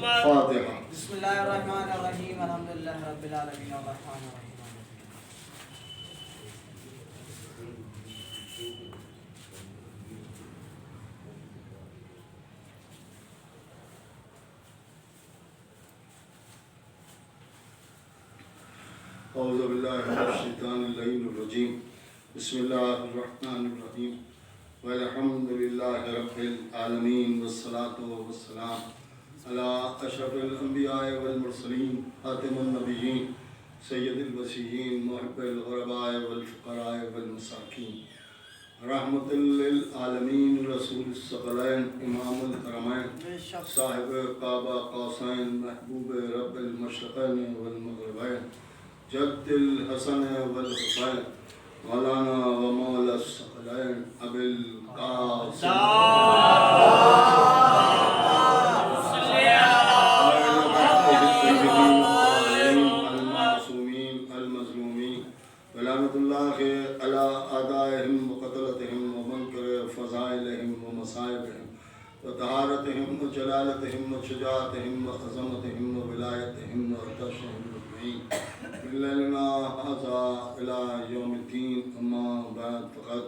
فاتحہ۔ بسم اللہ الرحمن الرحیم الحمدللہ رب العالمین الرحمن الرحیم۔ اعوذ باللہ من الشیطان اللعین الرجیم، بسم اللہ الرحمن الرحیم، والحمد للہ رب العالمین، والصلاة والسلام علی اشرف الانبیاء والمرسلین، خاتم النبیین، سید الوصیین، محب الغرباء والفقراء والمساکین، رحمت للعالمین، رسول الثقلین، امام الحرمین، صاحب کعبہ قوسین، محبوب رب المشرقین والمغربین، جد الحسن والحسین، مولانا و مولا الثقلین، ابی القاسم المعصومین المظلومین، ولعنۃ اللہ علی اعدائہم وقتلتہم ومنکر فضائلہم ومصائبہم وطہارتہم وجلالتہم وشجاعتہم وعظمتہم وولایتہم وارتشہم اجمعین من لیلنا ھذا الی یوم الدین، اما بعد فقد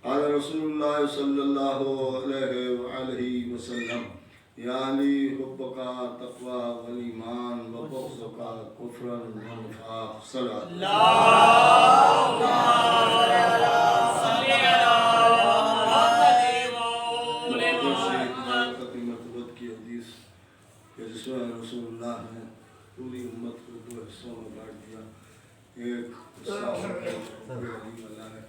قال رسول اللہ صلی اللہ علیہ وآلہ وسلم، یا علی حبک تقوی والایمان وبغضک کفر ونفاق۔ صلی کی حدیث کہ جس میں رسول اللہ نے پوری امت کو دو حصوں میں بانٹ دیا، ایک حصہ علی والا ہے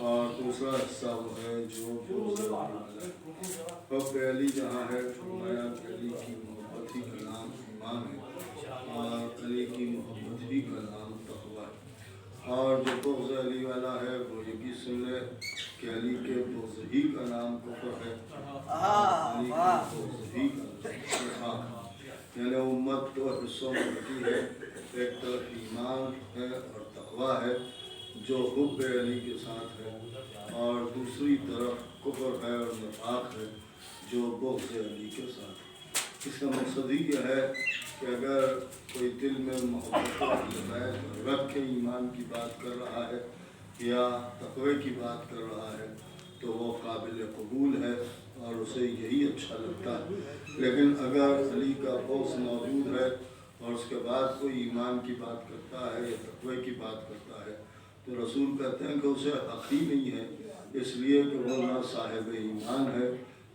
اور دوسرا حصہ وہ ہے جو بغض علی والا ہے۔ حب علی جہاں ہے، فرمایا علی کی محبت ہی کا نام ایمان ہے اور علی کی محبت ہی کا نام تقویٰ ہے، اور جو بغض علی والا ہے وہ یہ بھی سن لے کہ علی کے بغض ہی کا نام کفر ہے، علی کے بغض ہی کا نام نفاق ہے۔ یعنی امت دو حصوں میں بٹی ہے، ایک طرف ایمان ہے اور تقویٰ ہے جو حب علی کے ساتھ ہے، اور دوسری طرف کفر ہے اور نفاق ہے جو بغض علی کے ساتھ ہے۔ اس کا مقصد ہی یہ ہے کہ اگر کوئی دل میں محبت رکھ کے ایمان کی بات کر رہا ہے یا تقوی کی بات کر رہا ہے تو وہ قابل قبول ہے اور اسے یہی اچھا لگتا ہے، لیکن اگر علی کا بغض موجود ہے اور اس کے بعد کوئی ایمان کی بات کرتا ہے یا تقوی کی بات کرتا ہے تو رسول کہتے ہیں کہ اسے حق ہی نہیں ہے، اس لیے کہ وہ نہ صاحب ایمان ہے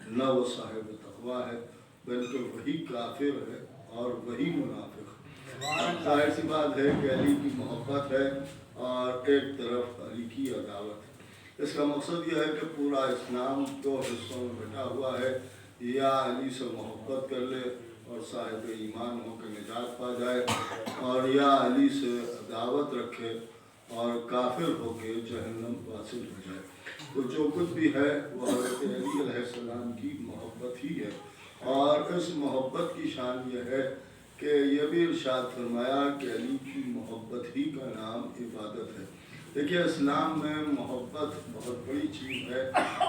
نہ وہ صاحب تقوی ہے، بلکہ وہی کافر ہے اور وہی منافق ہے۔ ظاہر سی بات ہے کہ علی کی محبت ہے اور ایک طرف علی کی عداوت ہے۔ اس کا مقصد یہ ہے کہ پورا اسلام دو حصوں میں بٹا ہوا ہے، یا علی سے محبت کر لے اور صاحب ایمان ہو کے نجات پا جائے، اور یا علی سے عداوت رکھے اور کافر ہو کے جہنم واصل ہو جائے۔ تو جو کچھ بھی ہے وہ حضرت علی علیہ السلام کی محبت ہی ہے، اور اس محبت کی شان یہ ہے کہ یہ بھی ارشاد فرمایا کہ علی کی محبت ہی کا نام عبادت ہے۔ دیکھیے اسلام میں محبت بہت بڑی چیز ہے،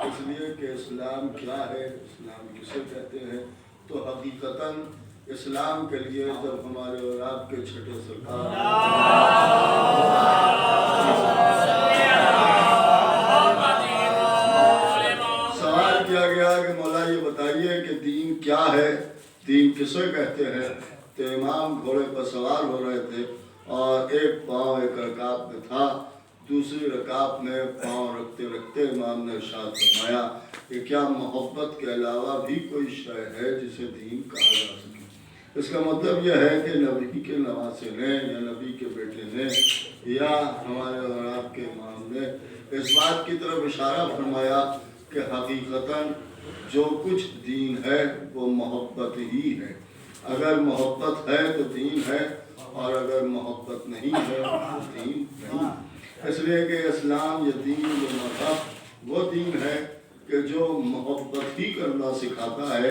اس لیے کہ اسلام کیا ہے، اسلام کسے کہتے ہیں، تو حقیقتاً اسلام کے لیے جب ہمارے اور آپ کے چھٹے سرکار سوال کیا گیا کہ مولا یہ بتائیے کہ دین کیا ہے، دین کسے کہتے ہیں، تو امام گھوڑے پر سوار ہو رہے تھے اور ایک پاؤں ایک رکعت میں تھا، دوسری رکعت میں پاؤں رکھتے رکھتے امام نے ارشاد فرمایا کہ کیا محبت کے علاوہ بھی کوئی شے ہے جسے دین کہا جا سکے۔ اس کا مطلب یہ ہے کہ نبی کے نواسے نے یا نبی کے بیٹے نے یا ہمارے اور آپ کے امام نے اس بات کی طرف اشارہ فرمایا کہ حقیقتاً جو کچھ دین ہے وہ محبت ہی ہے۔ اگر محبت ہے تو دین ہے، اور اگر محبت نہیں ہے تو دین نہیں۔ اس لیے کہ اسلام یہ دین یہ مذہب وہ دین ہے کہ جو محبت ہی کرنا سکھاتا ہے،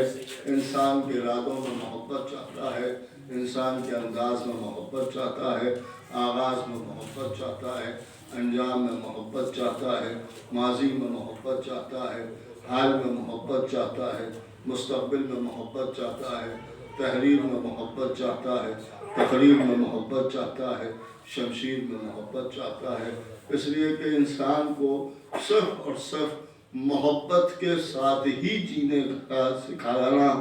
انسان کے ارادوں میں محبت چاہتا ہے، انسان کے انداز میں محبت چاہتا ہے، آغاز میں محبت چاہتا ہے، انجام میں محبت چاہتا ہے، ماضی میں محبت چاہتا ہے، حال میں محبت چاہتا ہے، مستقبل میں محبت چاہتا ہے، تحریر میں محبت چاہتا ہے، تقریر میں محبت چاہتا ہے، شمشیر میں محبت چاہتا ہے۔ اس لیے کہ انسان کو صرف اور صرف محبت کے ساتھ ہی جینے کا سکھانا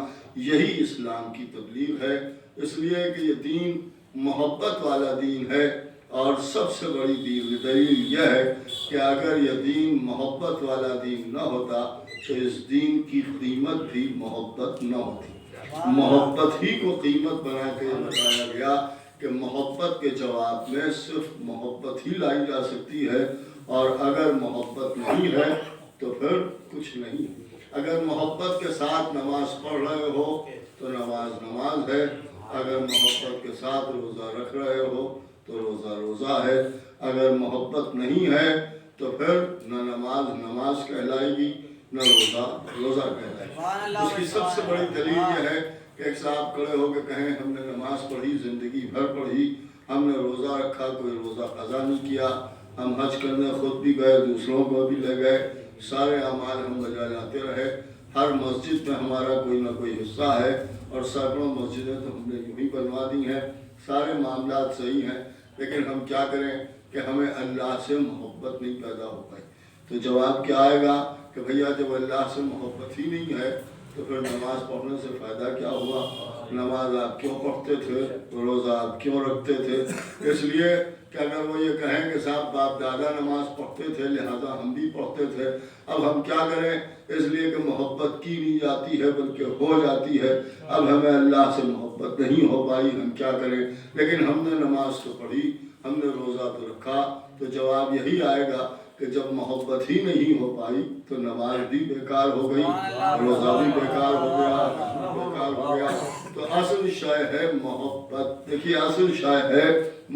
یہی اسلام کی تبلیغ ہے۔ اس لیے کہ یہ دین محبت والا دین ہے، اور سب سے بڑی دلیل یہ ہے کہ اگر یہ دین محبت والا دین نہ ہوتا تو اس دین کی قیمت بھی محبت نہ ہوتی۔ محبت ہی کو قیمت بنا کے بتایا گیا کہ محبت کے جواب میں صرف محبت ہی لائی جا سکتی ہے، اور اگر محبت نہیں ہے تو پھر کچھ نہیں۔ اگر محبت کے ساتھ نماز پڑھ رہے ہو تو نماز ہے، اگر محبت کے ساتھ روزہ رکھ رہے ہو تو روزہ ہے، اگر محبت نہیں ہے تو پھر نہ نماز کہلائے گی، نہ روزہ کہلائے گی۔ اس کی سب سے بڑی دلیل یہ ہے کہ ایک صاحب کھڑے ہو کے کہیں ہم نے نماز پڑھی، زندگی بھر پڑھی، ہم نے روزہ رکھا، کوئی روزہ قضا نہیں کیا، ہم حج کرنے خود بھی گئے، دوسروں کو بھی لے گئے، سارے اعمال ہم بجا لاتے رہے، ہر مسجد میں ہمارا کوئی نہ کوئی حصہ ہے، اور سینکڑوں مسجدیں تو ہم نے یوں ہی بنوا دی ہیں، سارے معاملات صحیح ہیں، لیکن ہم کیا کریں کہ ہمیں اللہ سے محبت نہیں پیدا ہو پائی۔ تو جواب کیا آئے گا کہ بھیا جب اللہ سے محبت ہی نہیں ہے تو پھر نماز پڑھنے سے فائدہ کیا ہوا؟ نماز آپ کیوں پڑھتے تھے؟ روزہ آپ کیوں رکھتے تھے؟ اس لیے کہ اگر وہ یہ کہیں کہ صاحب باپ دادا نماز پڑھتے تھے لہذا ہم بھی پڑھتے تھے، اب ہم کیا کریں؟ اس لیے کہ محبت کی نہیں جاتی ہے بلکہ ہو جاتی ہے، اب ہمیں اللہ سے محبت نہیں ہو پائی، ہم کیا کریں؟ لیکن ہم نے نماز تو پڑھی، ہم نے روزہ تو رکھا، تو جواب یہی آئے گا کہ جب محبت ہی نہیں ہو پائی تو نماز بھی بیکار ہو گئی، روزہ بھی بیکار ہو گیا۔ تو اصل شے ہے محبت۔ دیکھیے اصل شے ہے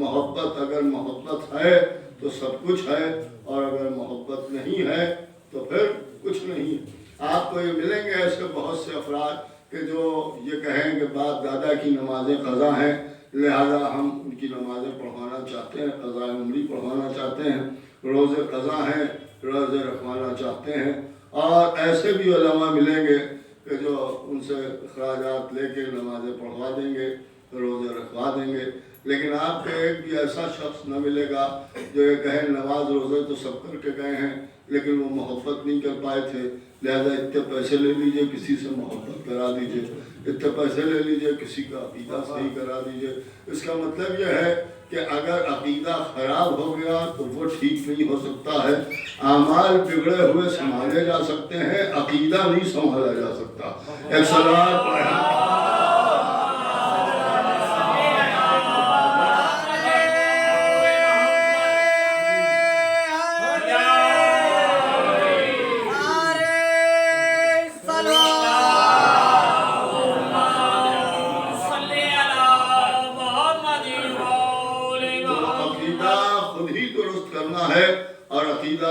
محبت۔ اگر محبت ہے تو سب کچھ ہے، اور اگر محبت نہیں ہے تو پھر کچھ نہیں ہے۔ آپ کو یہ ملیں گے ایسے بہت سے افراد کہ جو یہ کہیں کہ باپ دادا کی نمازیں قضا ہیں لہذا ہم ان کی نمازیں پڑھوانا چاہتے ہیں، قضائے عمری پڑھوانا چاہتے ہیں، روزے قضا ہیں، روزے رکھوانا چاہتے ہیں۔ اور ایسے بھی علماء ملیں گے کہ جو ان سے اخراجات لے کے نمازیں پڑھوا دیں گے، روزے رکھوا دیں گے، لیکن آپ کے ایک بھی ایسا شخص نہ ملے گا جو یہ کہیں نماز روزے تو سب کر کے گئے ہیں لیکن وہ محبت نہیں کر پائے تھے، لہذا اتنے پیسے لے لیجئے کسی سے محبت کرا دیجئے، اتنے پیسے لے لیجئے کسی کا عقیدہ صحیح کرا دیجئے۔ اس کا مطلب یہ ہے کہ اگر عقیدہ خراب ہو گیا تو وہ ٹھیک نہیں ہو سکتا ہے۔ اعمال بگڑے ہوئے سنبھالے جا سکتے ہیں، عقیدہ نہیں سنبھالا جا سکتا۔ ایک صلوات پڑھیں۔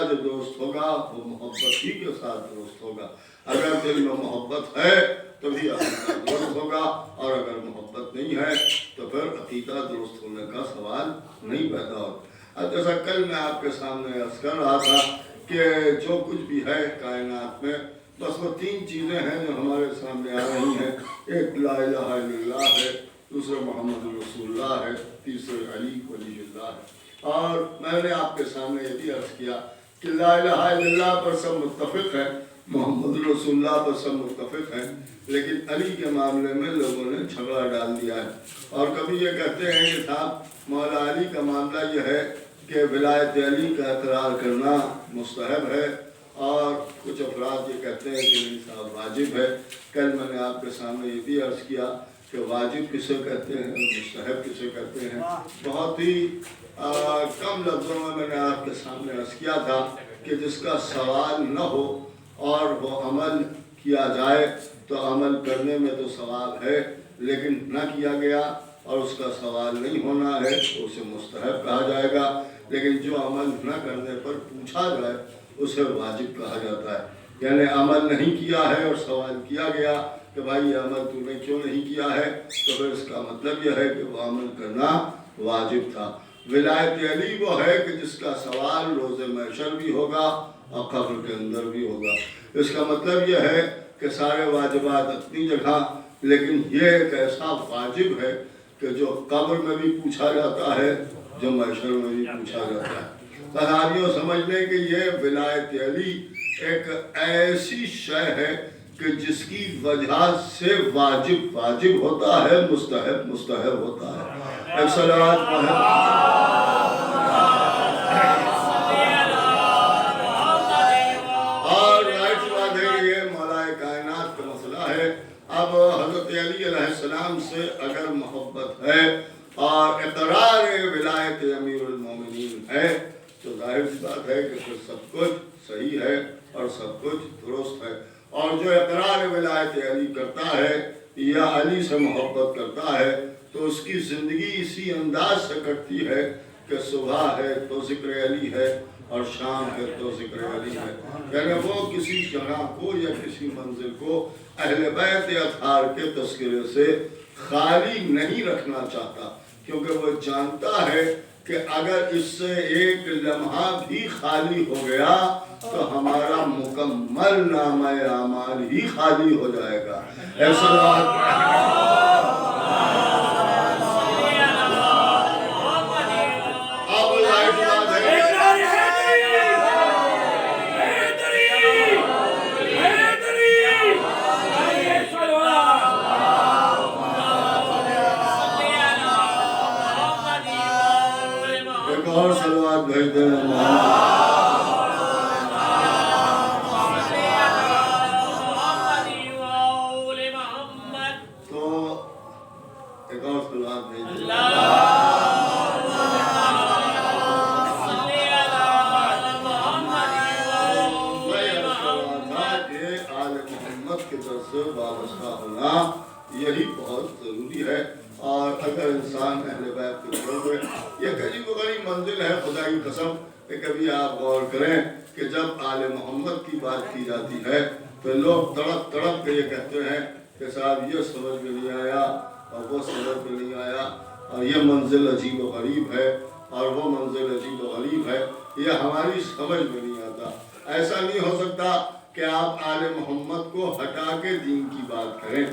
جو درست ہوگا وہ محبت ہی کے ساتھ درست ہوگا۔ اگر دل میں محبت ہے تبھی عقیدہ درست ہوگا، اور اگر محبت نہیں ہے تو پھر عقیدہ درست ہونے کا سوال نہیں پیدا ہوگا۔ جیسا کل میں آپ کے سامنے عرض کر رہا تھا کہ جو کچھ بھی ہے کائنات میں بس وہ تین چیزیں ہیں جو ہمارے سامنے آ رہی ہیں۔ ایک لا الہ الا اللہ ہے، دوسرے محمد رسول اللہ ہے، تیسرے علی ولی اللہ ہے۔ اور میں نے آپ کے سامنے یہ بھی عرض کیا کہ لا الہ الا اللہ پر سب متفق ہیں، محمد رسول اللہ پر سب متفق ہیں، لیکن علی کے معاملے میں لوگوں نے جھگڑا ڈال دیا ہے، اور کبھی یہ کہتے ہیں کہ صاحب مولا علی کا معاملہ یہ ہے کہ ولایت علی کا اقرار کرنا مستحب ہے، اور کچھ افراد یہ کہتے ہیں کہ نہیں صاحب واجب ہے۔ کل میں نے آپ کے سامنے یہ بھی عرض کیا کہ واجب کسے کہتے ہیں، مستحب کسے کہتے ہیں۔ بہت ہی کم لفظوں میں نے آپ کے سامنے عرض کیا تھا کہ جس کا سوال نہ ہو اور وہ عمل کیا جائے تو عمل کرنے میں تو ثواب ہے، لیکن نہ کیا گیا اور اس کا سوال نہیں ہونا ہے تو اسے مستحب کہا جائے گا، لیکن جو عمل نہ کرنے پر پوچھا جائے اسے واجب کہا جاتا ہے۔ یعنی عمل نہیں کیا ہے اور سوال کیا گیا کہ بھائی یہ عمل تو نے کیوں نہیں کیا ہے، تو پھر اس کا مطلب یہ ہے کہ وہ عمل کرنا واجب تھا۔ ولایت علی وہ ہے کہ جس کا سوال روز محشر بھی ہوگا اور قبر کے اندر بھی ہوگا۔ اس کا مطلب یہ ہے کہ سارے واجبات اپنی جگہ، لیکن یہ ایک ایسا واجب ہے کہ جو قبر میں بھی پوچھا جاتا ہے، جو محشر میں بھی پوچھا جاتا ہے۔ صحابیوں سمجھ لیں کہ یہ ولایت علی ایک ایسی شے ہے کہ جس کی وجہ سے واجب واجب ہوتا ہے، مستحب مستحب ہوتا ہے۔ ایک صلوات اور رائٹ بات ہے کہ یہ مولا کائنات کا مسئلہ ہے۔ اب حضرت علی علیہ السلام سے اگر محبت ہے اور اقرار ولایت امیر المومنین ہے تو ظاہر سی بات ہے کہ پھر سب کچھ صحیح ہے اور سب کچھ درست ہے۔ اور جو اقرار ولایت علی کرتا ہے یا علی سے محبت کرتا ہے تو اس کی زندگی اسی انداز سے کٹتی ہے کہ صبح ہے تو ذکر علی ہے اور شام ہے تو ذکر علی ہے، یعنی وہ کسی جگہ کو یا کسی منزل کو اہل بیت اطہار کے تذکرے سے خالی نہیں رکھنا چاہتا، کیونکہ وہ جانتا ہے کہ اگر اس سے ایک لمحہ بھی خالی ہو گیا تو ہمارا مکمل نامہ اعمال ہی خالی ہو جائے گا۔ ایسا اور صلوات بھیج دینا۔ تو ایک اور صلوات بھیج دینا۔ آل محمد کے در سے وابستہ ہونا یہی بہت ضروری ہے۔ اور اگر انسان اہل بیت کے ہوئے یہ عجیب و غریب منزل ہے، خدا کی قسم کہ کبھی آپ غور کریں کہ جب آل محمد کی بات کی جاتی ہے تو لوگ تڑپ تڑپ کے یہ کہتے ہیں کہ صاحب یہ سمجھ میں نہیں آیا اور وہ سمجھ میں نہیں آیا، اور یہ منزل عجیب و غریب ہے اور وہ منزل عجیب و غریب ہے، یہ ہماری سمجھ میں نہیں آتا۔ ایسا نہیں ہو سکتا کہ آپ آل محمد کو ہٹا کے دین کی بات کریں،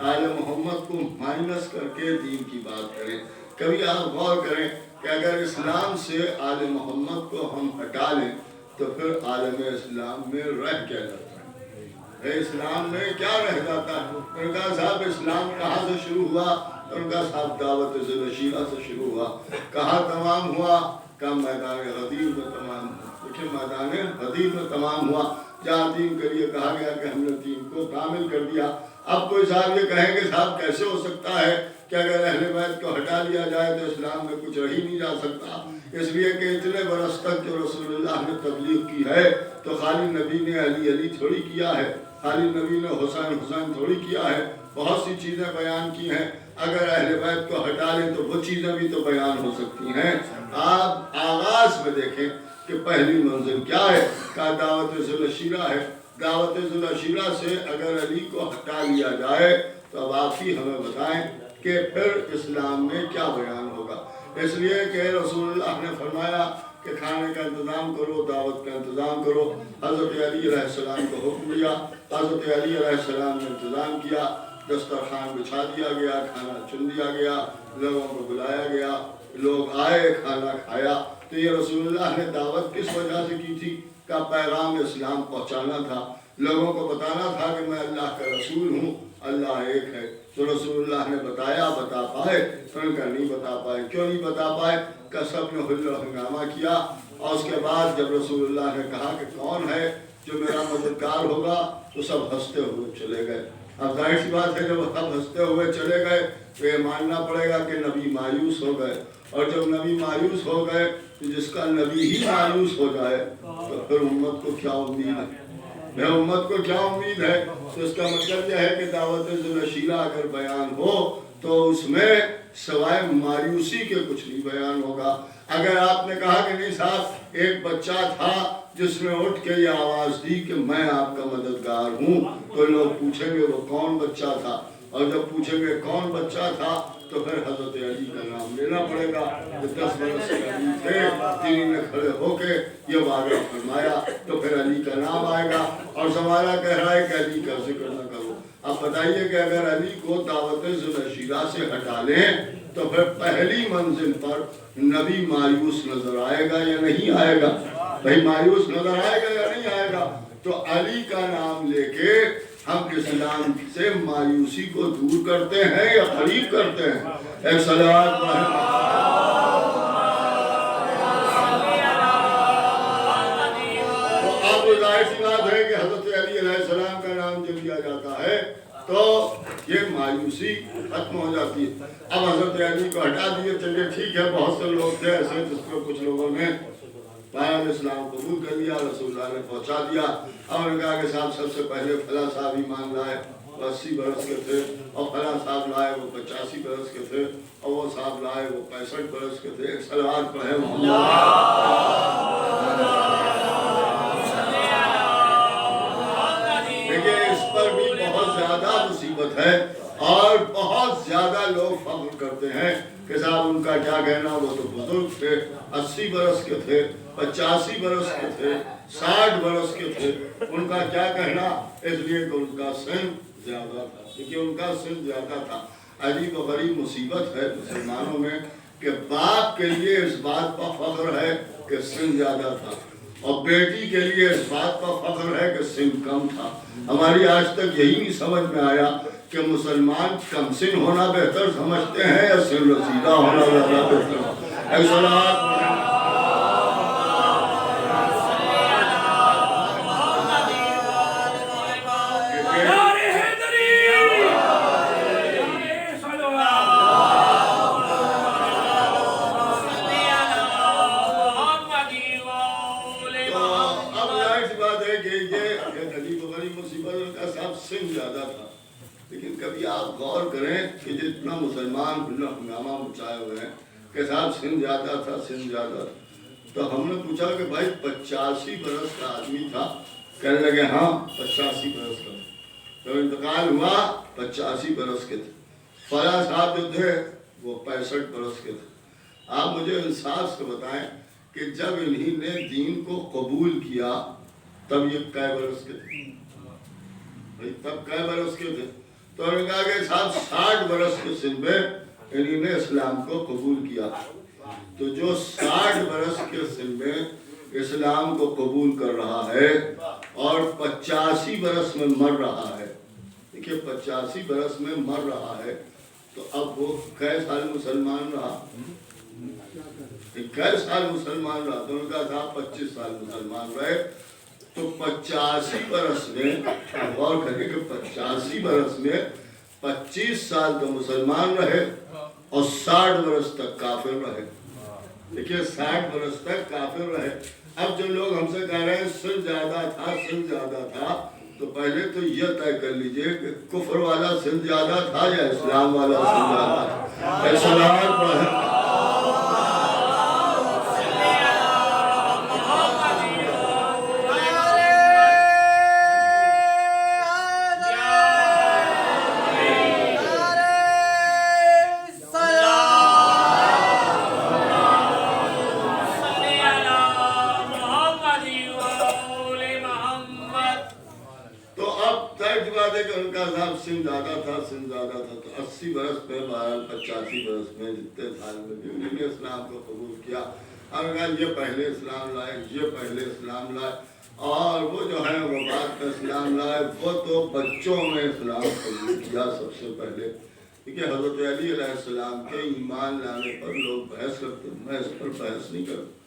آل محمد کو مائنس کر کے دین کی بات کریں۔ کبھی آپ غور کریں کہ اگر اسلام سے آل محمد کو ہم ہٹا لیں تو پھر عالم اسلام میں رہ کیا جاتا ہے؟ اسلام میں کیا رہ جاتا ہے؟ ان کا صاحب اسلام کہاں سے شروع ہوا؟ ان کا صاحب دعوت ذوالشیرہ سے شروع ہوا۔ کہاں تمام ہوا؟ کہ میدان غدیر میں تمام ہوا۔ دیکھیں میدان غدیر میں تمام ہوا، جہاں دین کے لیے کہا گیا کہ ہم نے دین کو کامل کر دیا۔ اب کوئی صاحب یہ کہیں گے صاحب کیسے ہو سکتا ہے کہ اگر اہل بیت کو ہٹا لیا جائے تو اسلام میں کچھ رہ ہی نہیں جا سکتا؟ اس لیے کہ اتنے برس تک جو رسول اللہ نے تبلیغ کی ہے تو خالی نبی نے علی علی تھوڑی کیا ہے، خالی نبی نے حسین حسین تھوڑی کیا ہے، بہت سی چیزیں بیان کی ہیں۔ اگر اہل بیت کو ہٹا لیں تو وہ چیزیں بھی تو بیان ہو سکتی ہیں۔ آپ آغاز میں دیکھیں کہ پہلی منزل کیا ہے؟ کہ دعوت ذوالشیرہ ہے۔ دعوت ذوالشیرہ سے اگر علی کو ہٹا لیا جائے تو اب آپ ہی ہمیں بتائیں کہ پھر اسلام میں کیا بیان ہوگا۔ اس لیے کہ رسول اللہ نے فرمایا کہ کھانے کا انتظام کرو، دعوت کا انتظام کرو۔ حضرت علی علیہ السلام کو حکم دیا، حضرت علی علیہ السلام نے انتظام کیا، دسترخوان بچھا دیا گیا، کھانا چن دیا گیا، لوگوں کو بلایا گیا، لوگ آئے، کھانا کھایا۔ تو یہ رسول اللہ نے دعوت کس وجہ سے کی تھی؟ کا پیغام اسلام پہنچانا تھا، لوگوں کو بتانا تھا کہ میں اللہ کا رسول ہوں، اللہ ایک ہے۔ تو رسول اللہ نے بتایا، بتا پائے؟ ان کا نہیں بتا پائے۔ کیوں نہیں بتا پائے؟ کہ سب نے حل و ہنگامہ کیا، اور اس کے بعد جب رسول اللہ نے کہا کہ کون ہے جو میرا مددگار ہوگا تو سب ہنستے ہوئے چلے گئے۔ اب ظاہر سی بات ہے جب سب ہنستے ہوئے چلے گئے تو یہ ماننا پڑے گا کہ نبی مایوس ہو گئے، اور جب نبی مایوس ہو گئے تو جس کا نبی ہی مایوس ہو جائے تو پھر امت کو کیا امید ہے؟ امت کو کیا امید ہے؟ تو اس کا مطلب یہ ہے کہ دعوت ذوالشیرہ اگر بیان ہو تو اس میں سوائے مایوسی کے کچھ نہیں بیان ہوگا۔ اگر آپ نے کہا کہ نہیں صاحب ایک بچہ تھا جس نے اٹھ کے یہ آواز دی کہ میں آپ کا مددگار ہوں، تو لوگ پوچھیں گے وہ کون بچہ تھا، اور جب پوچھیں گے کون بچہ تھا تو پھر حضرت علی کا نام لینا پڑے گا کہ 10 برس کے علی تھے، جنہوں نے کھڑے ہو کے یہ وعدہ فرمایا، تو پھر علی کا نام آئے گا۔ اور زمانہ کہہ رہا ہے کہ علی کا ذکر نہ اب بتائیے کہ اگر علی کو دعوت ذوالشیرہ سے ہٹا لیں تو پھر پہلی منزل پر نبی مایوس نظر آئے گا یا نہیں آئے گا؟ بھائی مایوس نظر آئے گا یا نہیں آئے گا؟ تو علی کا نام لے کے ہم اسلام سے مایوسی کو دور کرتے ہیں یا قریب کرتے ہیں؟ ایک صلوات پڑھیں۔ ظاہر سی بات ہے کہ حضرت علی علیہ السلام کا نام جب لیا جاتا ہے تو یہ مایوسی ختم ہو جاتی ہے۔ اب حضرت علی کو ہٹا دیے، چلیے ٹھیک ہے، بہت سے لوگ تھے ایسے جس کو کچھ لوگوں نے پایہ اسلام قبول کر لیا، رسول اللہ نے پہنچا دیا، اور انہوں نے کہا کہ صاحب سب سے پہلے فلاں صاحب ایمان لائے، وہ 80 برس کے تھے، اور فلاں صاحب لائے وہ 85 برس کے تھے، اور وہ صاحب لائے وہ 65 برس کے تھے۔ ایک صلوات پڑھیں اس پر بھی بہت زیادہ مصیبت ہے، اور بہت زیادہ لوگ فخر کرتے ہیں کہ صاحب ان کا کیا کہنا، وہ تو بزرگ تھے، 80 برس کے تھے، 85 برس کے تھے، 60 برس کے تھے، ان کا کیا کہنا، اس لیے کہ ان کا سن زیادہ تھا، کیونکہ ان کا سن زیادہ تھا۔ عجیب و غریب مصیبت ہے مسلمانوں میں کہ باپ کے لیے اس بات پر فخر ہے کہ سن زیادہ تھا، اور بیٹی کے لیے اس بات پر فخر ہے کہ سن کم تھا۔ ہماری آج تک یہی نہیں سمجھ میں آیا کہ مسلمان کم سن ہونا بہتر سمجھتے ہیں یا سن رسیدہ ہونا زیادہ بہتر۔ اے صلوات لیکن کبھی آپ غور کریں کہ جتنا مسلمان ہنگامہ مچائے ہوئے ہیں کہ صاحب سن زیادہ تھا، سن زیادہ تھا، تو ہم نے پوچھا کہ بھائی 85 برس کا آدمی تھا، کہنے لگے ہاں 85 برس کا تھا، تو انتقال ہوا 85 برس کے تھے، فلاں صاحب جو تھے وہ 65 برس کے تھے۔ آپ مجھے انصاف سے بتائیں کہ جب انہی نے دین کو قبول کیا تب یہ کئے برس کے تھے؟ تب کئے برس کے تھے؟ تو انہوں نے کہا کہ صاحب 60 برس کے سن میں انہوں نے اسلام کو قبول کیا۔ تو جو 60 برس کے سن میں اسلام کو قبول کر رہا ہے اور 85 برس میں مر رہا ہے، دیکھیے 85 برس میں مر رہا ہے، تو اب وہ کئے سال مسلمان رہا؟ کئے سال مسلمان رہا؟ تو انہوں نے کہا صاحب 25 سال مسلمان رہے۔ تو 85 برس میں غور کریں کہ 85 برس میں 25 سال تو مسلمان رہے اور 60 برس تک کافر رہے۔ دیکھیے 60 برس تک کافر رہے۔ اب جو لوگ ہم سے کہہ رہے ہیں سن زیادہ تھا، سن زیادہ تھا، تو پہلے تو یہ طے کر لیجئے کہ کفر والا سن زیادہ تھا یا اسلام والا سن زیادہ تھا؟ صلوات پڑھیں۔ سن زیادہ تھا، سن زیادہ تھا، تو 80 برس میں 85 برس میں جتنے سال میں بھی انہوں نے اسلام کو قبول کیا، اور کہا یہ پہلے اسلام لائے، یہ پہلے اسلام لائے، اور وہ جو ہے وہ بعد میں اسلام لائے، وہ تو بچوں میں اسلام قبول کیا سب سے پہلے۔ کیونکہ حضرت علی علیہ السلام کے ایمان لانے پر لوگ بحث کرتے ہیں، میں اس پر بحث نہیں کرتا،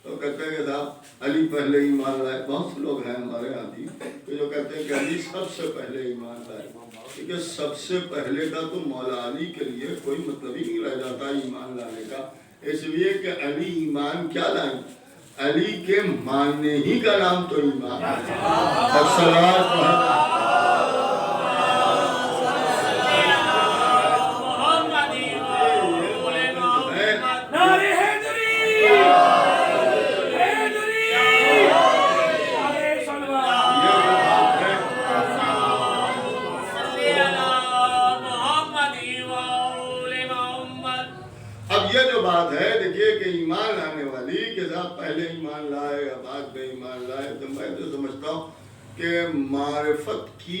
تو کہتے ہیں کہ صاحب علی پہلے ایمان لائے۔ بہت سے لوگ ہیں ہمارے یہاں بھی کہ جو کہتے ہیں کہ علی سب سے پہلے ایمان لائے، کیونکہ سب سے پہلے کا تو مولا علی کے لیے کوئی مطلب ہی نہیں رہ جاتا ایمان لانے کا، اس لیے کہ علی ایمان کیا لائیں؟ علی کے ماننے ہی کا نام تو ایمان ہے۔ ایمان لانے والی کہ صاحب پہلے ایمان لائے یا بعد میں ایمان لائے، تو میں تو سمجھتا ہوں کہ معرفت کی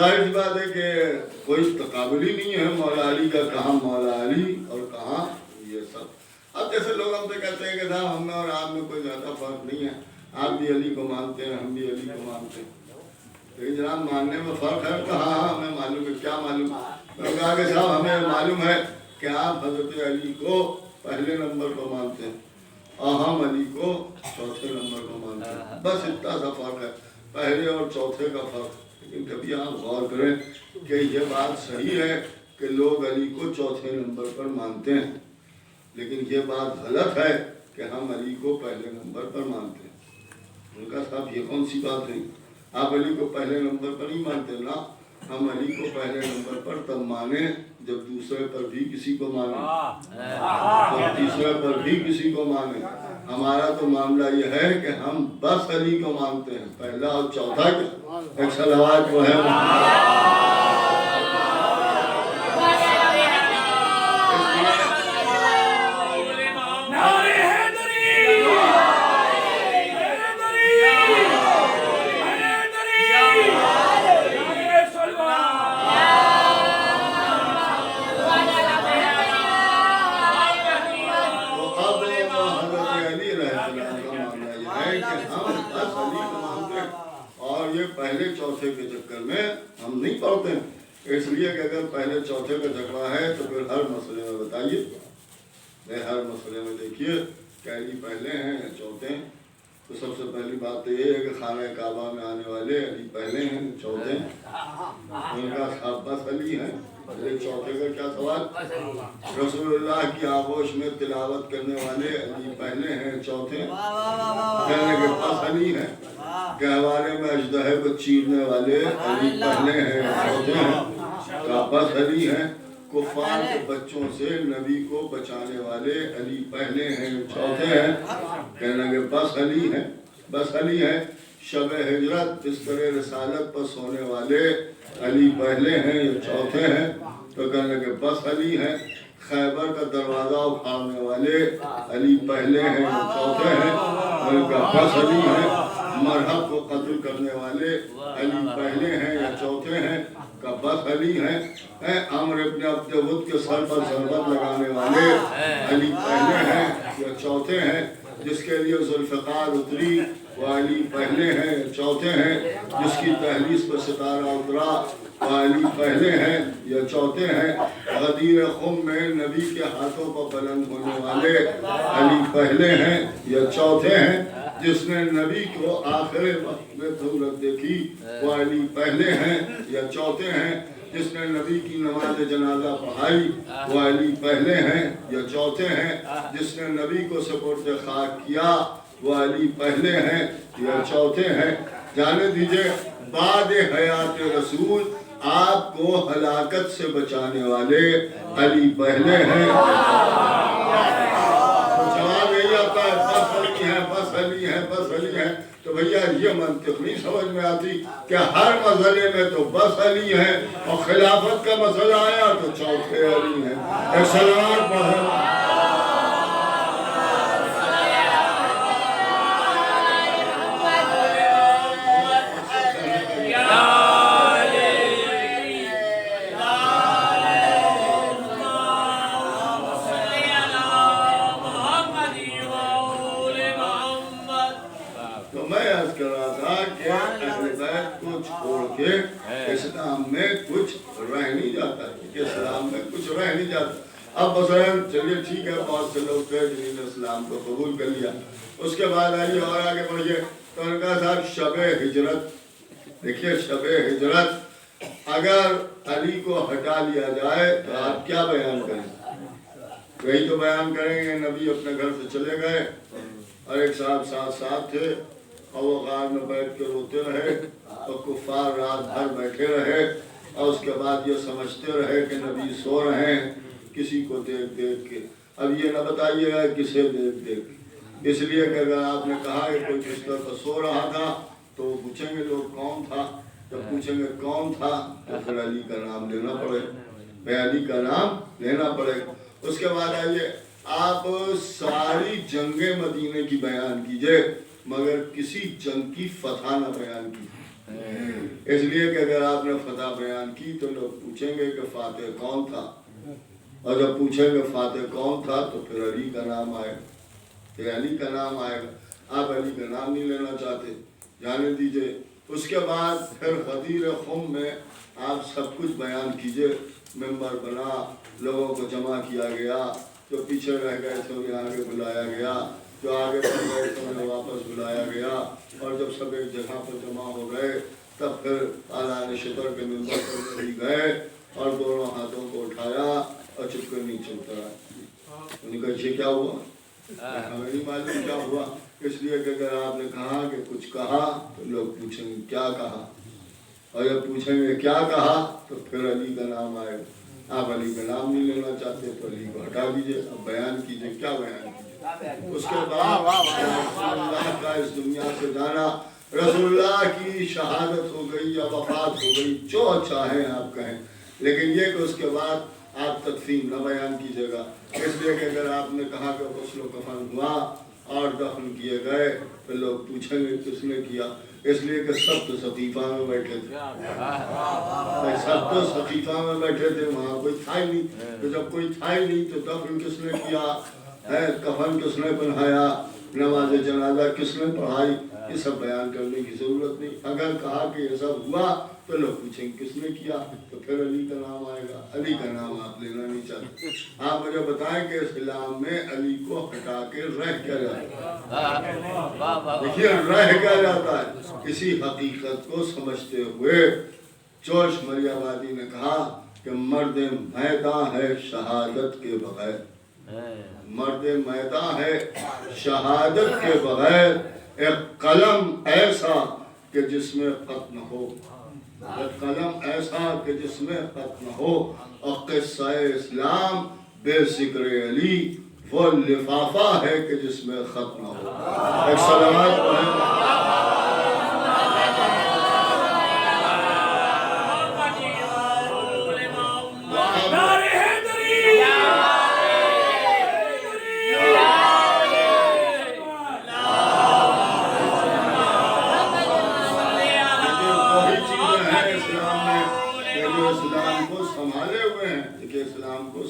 ظاہر سی بات ہے کہ کوئی تقابل ہی نہیں ہے مولا علی کا، کہاں مولا علی اور کہاں یہ سب۔ اب جیسے لوگ ہم سے کہتے ہیں کہ صاحب ہم میں اور آپ میں کوئی زیادہ فرق نہیں ہے، آپ بھی علی کو مانتے ہیں ہم بھی علی کو مانتے ہیں، لیکن جناب ماننے میں فرق ہے کہاں؟ ہمیں معلوم ہے، کیا معلوم؟ میں نے کہا کہ صاحب ہمیں معلوم ہے کہ آپ حضرت علی کو پہلے نمبر کو مانتے ہیں اور ہم علی کو چوتھے نمبر کو مانتے ہیں، بس اتنا سا فرق ہے، پہلے اور چوتھے کا فرق۔ لیکن کبھی آپ غور کریں کہ یہ بات صحیح ہے کہ لوگ علی کو چوتھے نمبر پر مانتے ہیں، لیکن یہ بات غلط ہے کہ ہم علی کو پہلے نمبر پر مانتے ہیں۔ ان کا صاحب یہ کون سی بات ہے؟ آپ علی کو پہلے نمبر پر نہیں مانتے نا، ہم علی کو پہلے نمبر پر تب مانیں جب دوسرے پر بھی کسی کو مانیں، جب تیسرے پر بھی کسی کو مانیں۔ ہمارا تو معاملہ یہ ہے کہ ہم بس علی کو مانتے ہیں، پہلا اور چوتھا کیا؟ ایک صلوات کو ہے پہلے چوتھے کے چکر میں ہم نہیں پڑھتے ہیں، اس لیے کہ اگر پہلے چوتھے کا جھگڑا ہے تو پھر ہر مسئلے میں بتائیے، ہر مسئلے میں دیکھیے کہ علی پہلے ہیں یا چوتھے ہیں۔ تو سب سے پہلی بات تو یہ ہے کہ خانہ کعبہ میں آنے والے علی پہلے ہیں چوتھے ہیں، ان کا صاحب بس علی ہیں، پہلے چوتھے کا کیا سوال؟ رسول اللہ کی آغوش میں تلاوت کرنے والے علی پہلے ہیں چوتھے ہیں، کہنے کے پاس علی ہیں، گہوارے میں اژدہے کو چیرنے والے علی پہلے ہیں چوتھے ہیں، کعبہ علی ہیں، کفار کے بچوں سے نبی کو بچانے والے علی پہلے ہیں چوتھے ہیں، کہنے کے بس علی ہیں، بس علی ہیں، شب ہجرت بستر رسالت پر سونے والے علی پہلے ہیں یا چوتھے ہیں، تو کہنے کے بس علی ہیں، خیبر کا دروازہ اکھاڑنے والے علی پہلے ہیں یا چوتھے ہیں، ان کا بس علی ہیں، مرحب کو قتل کرنے والے علی پہلے ہیں یا چوتھے ہیں، کا بس علی ہیں، عمر ابن عبد ود کے سر پر ضربت لگانے والے علی پہلے ہیں یا چوتھے ہیں، جس کے لیے ذوالفقار اتری وہ علی پہلے ہیں یا چوتھے ہیں، جس کی تحریس پر ستارہ اترا وہ علی پہلے ہیں یا چوتھے ہیں، غدیر خم میں نبی کے ہاتھوں پر بلند ہونے والے علی پہلے ہیں یا چوتھے ہیں، جس نے نبی کو آخر وقت میں صورت دیکھی وہ علی پہلے ہیں یا چوتھے ہیں، جس نے نبی کی نماز جنازہ پڑھائی وہ علی پہلے ہیں یا چوتھے ہیں، جس نے نبی کو سپرد خاک کیا وہ علی پہلے ہیں یا چوتھے ہیں۔ جانے دیجئے بعد حیات رسول آپ کو ہلاکت سے بچانے والے علی پہلے ہیں۔ جواب یہی آتا ہے بس علی ہے، بس علی ہے، بس علی ہے، تو بھیا یہ منطق نہیں سمجھ میں آتی کہ ہر مسئلے میں تو بس علی ہے اور خلافت کا مسئلہ آیا تو چوتھے علی ہیں۔ ایک سلوات پڑھیں۔ اسلام میں کچھ رہ نہیں جاتا، اسلام میں کچھ رہ نہیں جاتا۔ اب مثلاً چلیے ٹھیک ہے، بہت سے لوگ تھے جنہوں نے اسلام کو قبول کر لیا، اس کے بعد آئیے اور آگے بڑھیے تو ان کا صاحب شب ہجرت، دیکھیے شب ہجرت اگر علی کو ہٹا لیا جائے تو آپ کیا بیان کریں؟ وہی تو بیان کریں گے نبی اپنے گھر سے چلے گئے اور ایک صاحب ساتھ تھے اور وہ غار میں بیٹھ کے روتے رہے اور کفار رات بھر بیٹھے رہے اور اس کے بعد یہ سمجھتے رہے کہ نبی سو رہے ہیں کسی کو دیکھ دیکھ کے۔ اب یہ نہ بتائیے گا کسے دیکھ دیکھ، اس لیے کہ اگر آپ نے کہا کہ کوئی بستر پر سو رہا تھا تو وہ پوچھیں گے لوگ کون تھا، جب پوچھیں گے کون تھا تو پھر علی کا نام لینا پڑے، علی کا نام لینا پڑے۔ اس کے بعد آئیے آپ ساری جنگیں مدینے کی بیان کیجئے مگر کسی جنگ کی فتح نہ بیان کی، اس لیے کہ اگر آپ نے فتح بیان کی تو لوگ پوچھیں گے کہ فاتح کون تھا، اور جب پوچھیں گے فاتح کون تھا تو پھر علی کا نام آئے گا، پھر علی کا نام آئے گا۔ آپ علی کا نام نہیں لینا چاہتے، جانے دیجئے۔ اس کے بعد پھر غدیر خم میں آپ سب کچھ بیان کیجئے، ممبر بنا، لوگوں کو جمع کیا گیا، جو پیچھے رہ گئے تھے انہیں آگے بلایا گیا، جو آگے بڑھ گئے تھے انہیں واپس بلایا گیا، اور جب سب ایک جگہ پر جمع ہو گئے تب پھر اعلان شطر کے ممبر پر بھی گئے اور دونوں ہاتھوں کو اٹھایا اور چپ کر نیچے اترا۔ انہیں کہا یہ کیا ہوا؟ ہمیں نہیں معلوم کیا ہوا، اس لیے کہ اگر آپ نے کہا کہ کچھ کہا تو لوگ پوچھیں گے کیا کہا، اور جب پوچھیں گے کیا کہا تو پھر علی کا نام آئے گا۔ آپ علی کا نام نہیں لینا چاہتے تو علی کو ہٹا دیجئے، اب بیان کیجئے، کیا بیان کیجئے۔ اس کے بعد رسول اللہ کا اس دنیا سے جانا، رسول اللہ کی شہادت ہو گئی یا وفات ہو گئی، جو چاہیں آپ کہیں، لیکن یہ کہ اس کے بعد آپ تدفین نہ بیان کیجئے گا، اس لیے کہ اگر آپ نے کہا کہ غسل و کفن ہوا اور دفن کیے گئے تو لوگ پوچھیں گے کس نے کیا، اس لیے کہ سب تو سقیفہ میں بیٹھے تھے، سب تو سقیفہ میں بیٹھے تھے، وہاں کوئی تھا ہی نہیں، تو جب کوئی تھا ہی نہیں تو دفن کس نے کیا ہے، کفن کس نے پہنایا، نماز جنازہ کس نے پڑھائی، یہ سب بیان کرنے کی ضرورت نہیں۔ اگر کہا کہ یہ سب ہوا تو لوگ پوچھیں گے کس نے کیا، تو پھر علی کا نام آئے گا۔ علی کا نام آپ لینا نہیں چاہتے، آپ مجھے بتائیں کہ اسلام میں علی کو ہٹا کے رہ کیا جاتا ہے؟ دیکھیے رہ کیا جاتا ہے، اسی حقیقت کو سمجھتے ہوئے جوش مریم آبادی نے کہا کہ مرد میدان ہے شہادت کے بغیر، مرد میدان ہے شہادت کے بغیر، ایک قلم ایسا کہ جس میں خط نہ ہو، ایک قلم ایسا کہ جس میں خط نہ ہو، اور قصہ اسلام بے ذکر علی وہ لفافہ ہے کہ جس میں خط نہ ہو۔ ایک صلوات پڑھیں۔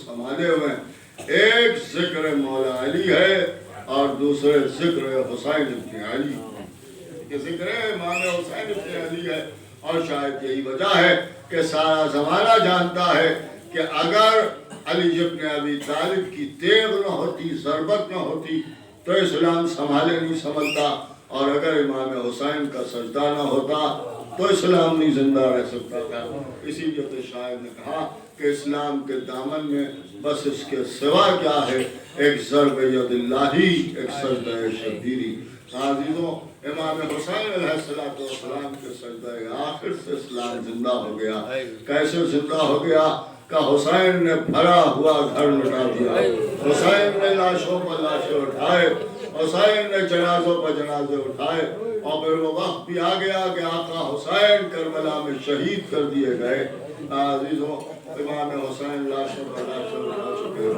سنبھالے ہوئے ہیں، ایک ذکر مولا علی ہے اور دوسرے ذکر حسین ابن علی، کہ ذکر امام حسین ابن علی ہے، اور شاید یہی وجہ ہے کہ سارا زمانہ جانتا ہے کہ اگر علی ابن ابی طالب کی تیغ نہ ہوتی، ضربت نہ ہوتی تو اسلام سنبھالے نہیں سنبھلتا، اور اگر امام حسین کا سجدہ نہ ہوتا تو اسلام نہیں زندہ رہ سکتا تھا۔ اسی لیے تو شاعر نے کہا کہ اسلام کے دامن میں بس اس کے سوا کیا ہے، ایک ضرب ید اللہی، ایک سجدہ شبیری۔ عزیزوں، امام حسین علیہ السلام کے سجدہ آخر سے اسلام زندہ ہو گیا۔ کیسے زندہ ہو گیا؟ کہ حسین نے بھرا ہوا گھر لٹا دیا، حسین نے لاشوں پر لاشیں اٹھائے، حسین نے جنازوں پر جنازے اٹھائے، اور پھر وہ وقت بھی آ گیا کہ آقا حسین کربلا میں شہید کر دیے گئے۔ عزیزوں، امام حسین لاشوں پر لاشیں اٹھا چکے۔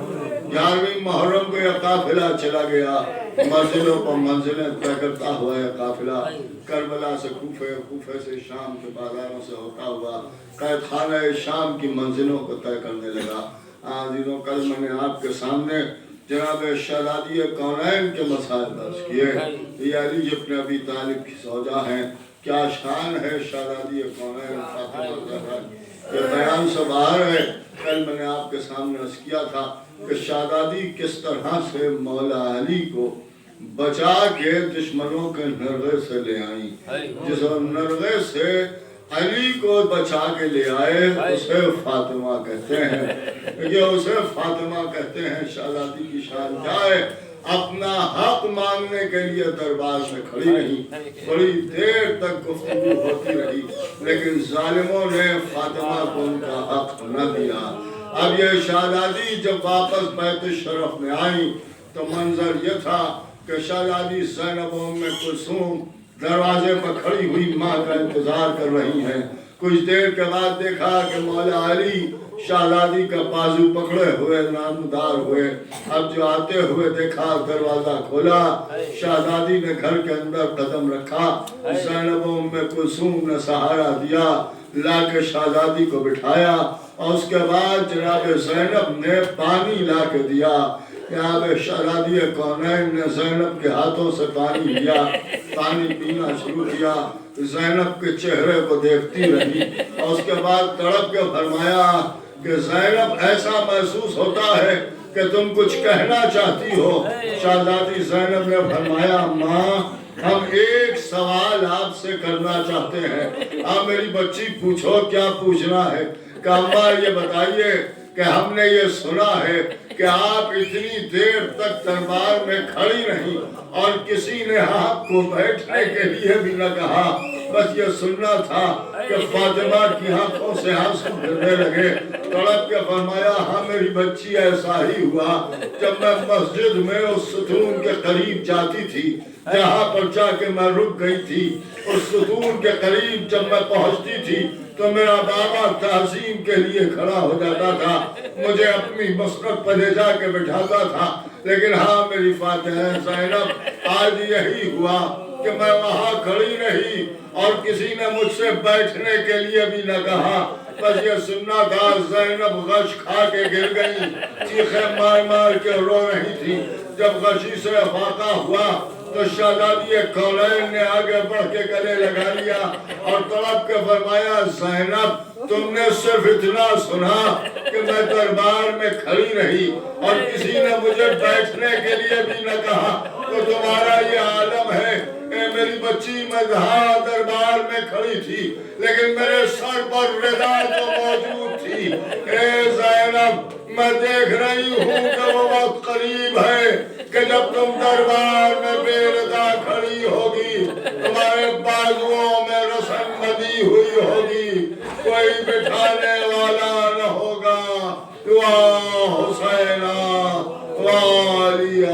11ویں محرم کو یہ قافلہ چلا گیا، منزلوں پر منزلیں طے کرتا ہوا یہ قافلہ کربلا سے کوفے، کوفے سے شام کے بازاروں سے ہوتا ہوا قید خانہ شام کی منزلوں کو طے کرنے لگا۔ عزیزوں، کل میں نے آپ کے سامنے جناب شہزادی کونین کے مسائل درج کیے۔ یہ علی ابن ابی طالب کی زوجہ ہیں، کیا شان ہے شہزادی کونین فاطمہ الزہرا، یہ بیان سے باہر ہے۔ کل میں نے آپ کے سامنے عرض کیا تھا کہ شہزادی کس طرح سے مولا علی کو بچا کے دشمنوں کے نرغے سے لے آئیں، جس نرغے سے علی کو بچا کے لے آئے اسے فاطمہ کہتے ہیں، یہ اسے فاطمہ کہتے ہیں۔ شہزادی کی شان کیا ہے؟ اپنا حق مانگنے کے لیے دربار میں کھڑی رہی، بڑی دیر تک گفتگو ہوتی رہی، لیکن ظالموں نے فاطمہ کو ان کا حق نہ دیا۔ اب یہ شہزادی جب واپس بیت الشرف میں آئیں تو منظر یہ تھا کہ شہزادی زینب ام کلثوم دروازے پر کھڑی ہوئی ماں کا انتظار کر رہی ہیں، کچھ دیر کے بعد دیکھا کہ مولا علی شہزادی کا بازو پکڑے ہوئے نامدار ہوئے. اب جو آتے ہوئے دیکھا دروازہ کھولا, شہزادی نے گھر کے اندر قدم رکھا, زینب و ام کلثوم نے سہارا دیا, لا کے شہزادی کو بٹھایا اور اس کے بعد جناب زینب نے پانی لا کے دیا. جناب شہزادی کونین نے زینب کے ہاتھوں سے پانی لیا, پانی پینا شروع کیا. زینب کے چہرے کو دیکھتی رہی اور اس کے بعد تڑپ کے فرمایا کہ زینب ایسا محسوس ہوتا ہے کہ تم کچھ کہنا چاہتی ہو. شہزادی زینب نے فرمایا ماں ہم ایک سوال آپ سے کرنا چاہتے ہیں. آپ میری بچی پوچھو کیا پوچھنا ہے. کہ اماں یہ بتائیے کہ ہم نے یہ سنا ہے کہ آپ اتنی دیر تک دربار میں کھڑی رہی اور کسی نے آپ کو بیٹھنے کے لیے بھی نہ کہا. بس یہ سننا تھا کہ فاطمہ کی آنکھوں سے آنسو گرنے لگے. تڑپ کے فرمایا ہاں میری بچی ایسا ہی ہوا. جب میں مسجد میں اس ستون کے قریب جاتی تھی جہاں پر جا کے میں رک گئی تھی, اس ستون کے قریب جب میں پہنچتی تھی تو میرا بابا تعظیم کے لیے کھڑا ہو جاتا تھا, مجھے اپنی مسند پر لے جا کے بٹھاتا تھا. لیکن ہاں میری فاتحہ زینب آج یہی ہوا کہ میں وہاں کھڑی رہی اور کسی نے مجھ سے بیٹھنے کے لیے بھی نہ کہا. بس یہ سننا تھا. زینب غش کھا کے گر گئی, چیخیں مار مار کے رو رہی تھی. جب غشی سے افاقہ ہوا تو شہزادی کونین نے آگے بڑھ کے گلے لگا لیا اور تڑپ کے فرمایا زینب تم نے صرف اتنا سنا کہ میں دربار میں کھڑی رہی اور کسی نے مجھے بیٹھنے کے لیے بھی نہ کہا تو تمہارا یہ عالم ہے. اے میری بچی میں جہاں دربار میں کھڑی تھی لیکن میرے سر پر رضا تو موجود تھی. اے زینب میں دیکھ رہی ہوں کہ وہ وقت قریب ہے کہ جب تم دربار میں بے رضا کھڑی ہوگی, تمہارے بازوؤں میں رسن بندھی ہوئی ہوگی, کوئی بٹھانے والا نہ ہوگا. واہ حسینہ واہ علیہ